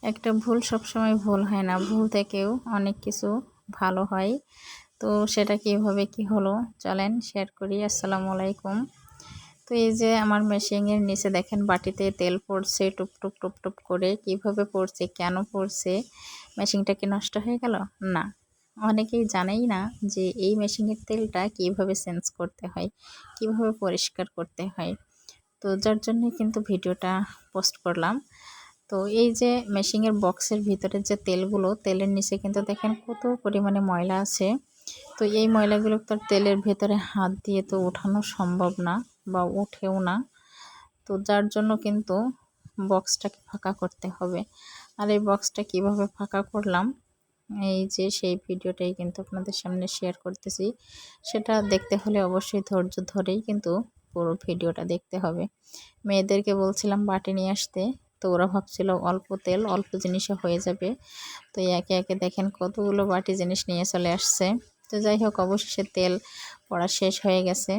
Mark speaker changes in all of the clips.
Speaker 1: একটা ভুল সবসময় ভুল হয় না, ভুল থেকেও অনেক কিছু ভালো হয়। তো সেটা কীভাবে কি হলো চলেন শেয়ার করি। আসসালামু আলাইকুম। তো এই যে আমার মেশিনের নিচে দেখেন বাটিতে তেল পড়ছে, টুপ টুপ টুপ টুপ করে। কিভাবে পড়ছে, কেন পড়ছে, মেশিনটা কি নষ্ট হয়ে গেল? না, অনেকেই জানেই না যে এই মেশিনের তেলটা কিভাবে চেঞ্জ করতে হয়, কিভাবে পরিষ্কার করতে হয়। তো যার জন্যই কিন্তু ভিডিওটা পোস্ট করলাম। তো এই যে মেশিনের বক্সের ভিতরে যে তেলগুলো, তেলের নিচে কিন্তু দেখেন কত পরিমাণে ময়লা আছে। তো এই ময়লাগুলো তো তেলের ভেতরে হাত দিয়ে তো ওঠানো সম্ভব না বা ওঠেও না। তো যার জন্য কিন্তু বক্সটাকে ফাঁকা করতে হবে। আর এই বক্সটা কিভাবে ফাঁকা করলাম, এই যে সেই ভিডিওটাই কিন্তু আপনাদের সামনে শেয়ার করতেছি। সেটা দেখতে হলে অবশ্যই ধৈর্য ধরেই কিন্তু পুরো ভিডিওটা দেখতে হবে। মেয়েদেরকে বলছিলাম বাটি নিয়ে আসতে, তো ওরা ভাবছিল অল্প তেল অল্প জিনিসে হয়ে যাবে। তো একে একে দেখেন কতগুলো বাটি জিনিস নিয়ে চলে আসছে। তো যাই হোক, অবশেষে তেল পড়া শেষ হয়ে গেছে।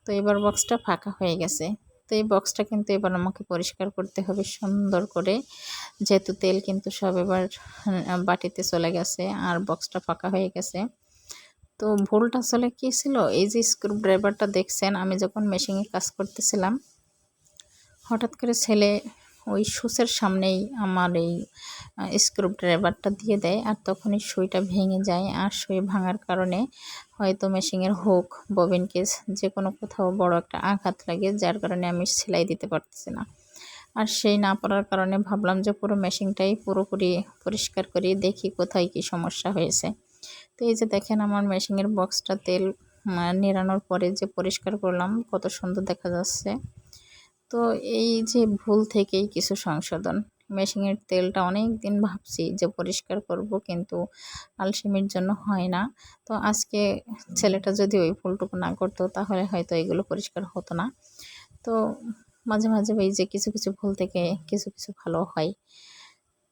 Speaker 1: তো এবার বক্সটা ফাঁকা হয়ে গেছে। তো এই বক্সটা কিন্তু এবার আমাকে পরিষ্কার করতে হবে সুন্দর করে, যেহেতু তেল কিন্তু সব এবার বাটিতে চলে গেছে আর বক্সটা ফাঁকা হয়ে গেছে। তো ভুলটা আসলে কী ছিল, এই যে স্ক্রু ড্রাইভারটা দেখছেন, আমি যখন মেশিনে কাজ করতেছিলাম হঠাৎ করে ছেলে ওই সুচের সামনেই আমার এই স্ক্রু ড্রাইভারটা দিয়ে দেয়, আর তখনই সুইটা ভেঙে যায়। আর সুই ভাঙার কারণে হয়তো মেশিনের হুক, ববিন কেস যে কোনো কোথাও বড় একটা আঘাত লাগে, যার কারণে আমি সেলাই দিতে পারতেছি না। আর সেই না পারার কারণে ভাবলাম যে পুরো মেশিনটাই পুরোপুরি পরিষ্কার করি, দেখি কোথায় কি সমস্যা হয়েছে। তো এই যে দেখেন আমার মেশিনের বক্সটা তেল নিড়ানোর পরে যে পরিষ্কার করলাম, কত সুন্দর দেখা যাচ্ছে। তো এই যে ভুল থেকেই কিছু সংশোধন। মেশিনের তেলটা অনেক দিন ভাবছি যে পরিষ্কার করব, কিন্তু আলসেমির জন্য হয় না। তো আজকে ছেলেটা যদি ওই ভুলটুকু না করতো তাহলে হয়তো এগুলো পরিষ্কার হতো না। তো মাঝে মাঝে এই যে কিছু কিছু ভুল থেকে কিছু কিছু ভালো হয়।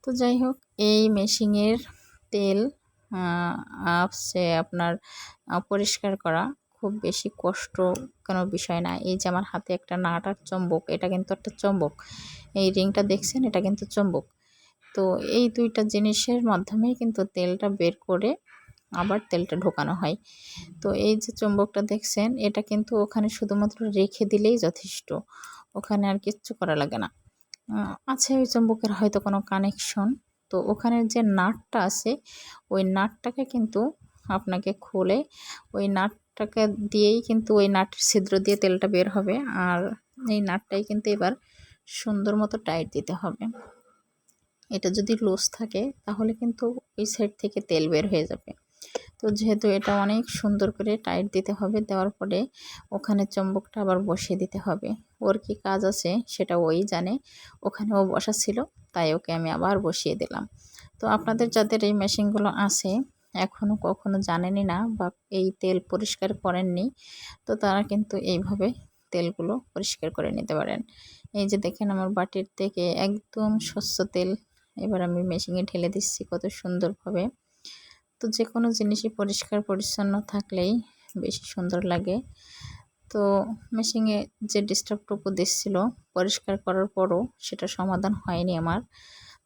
Speaker 1: তো যাই হোক, এই মেশিনের তেল হচ্ছে আপনার পরিষ্কার করা খুব বেশি কষ্ট কোনো বিষয় না। এই যে আমার হাতে একটা নাট আর চম্বক, এটা কিন্তু একটা চম্বক। এই রিংটা দেখছেন, এটা কিন্তু চম্বক। তো এই দুইটা জিনিসের মাধ্যমেই কিন্তু তেলটা বের করে আবার তেলটা ঢোকানো হয়। তো এই যে চুম্বকটা দেখছেন, এটা কিন্তু ওখানে শুধুমাত্র রেখে দিলেই যথেষ্ট, ওখানে আর কিচ্ছু করা লাগে না। আছে ওই চুম্বকের হয়তো কোনো কানেকশন। তো ওখানের যে নাটটা আছে, ওই নাটটাকে কিন্তু আপনাকে খুলে ওই নাটটাকে দিয়েই কিন্তু ওই নাটের ছিদ্র দিয়ে তেলটা বের হবে। আর এই নাটটাই কিন্তু এবার সুন্দর মতো টাইট দিতে হবে। এটা যদি লুজ থাকে তাহলে কিন্তু ওই সাইড থেকে তেল বের হয়ে যাবে। তো যেহেতু এটা অনেক সুন্দর করে টাইট দিতে হবে, দেওয়ার পরে ওখানে চম্বকটা আবার বসিয়ে দিতে হবে। ওর কি কাজ আছে সেটা ওই জানে, ওখানে ও বসা ছিল, তাই ওকে আমি আবার বসিয়ে দিলাম। তো আপনাদের যাদের এই মেশিনগুলো আছে এখনও কখনো জানেনই না বা এই তেল পরিষ্কার করেননি, তো তারা কিন্তু এইভাবে তেলগুলো পরিষ্কার করে নিতে পারেন। এই যে দেখেন আমার বাটির থেকে একদম স্বচ্ছ তেল এবার আমি মেশিনে ঢেলে দিচ্ছি কত সুন্দরভাবে। তো যে কোনো জিনিসই পরিষ্কার পরিচ্ছন্ন থাকলেই বেশি সুন্দর লাগে। তো মেশিনে যে ডিস্টার্বটুকু দিচ্ছিল পরিষ্কার করার পরও সেটা সমাধান হয়নি আমার।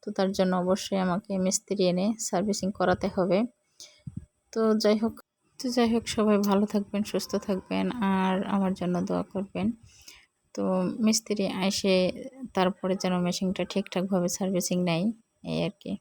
Speaker 1: তো তার জন্য অবশ্যই আমাকে মিস্ত্রি এনে সার্ভিসিং করাতে হবে। তো যাই হোক সবাই ভালো থাকবেন, সুস্থ থাকবেন আর আমার জন্য দোয়া করবেন। তো মিস্ত্রি এসে তারপরে যেন মেশিনটা ঠিকঠাকভাবে সার্ভিসিং নেয়, এই আর কি।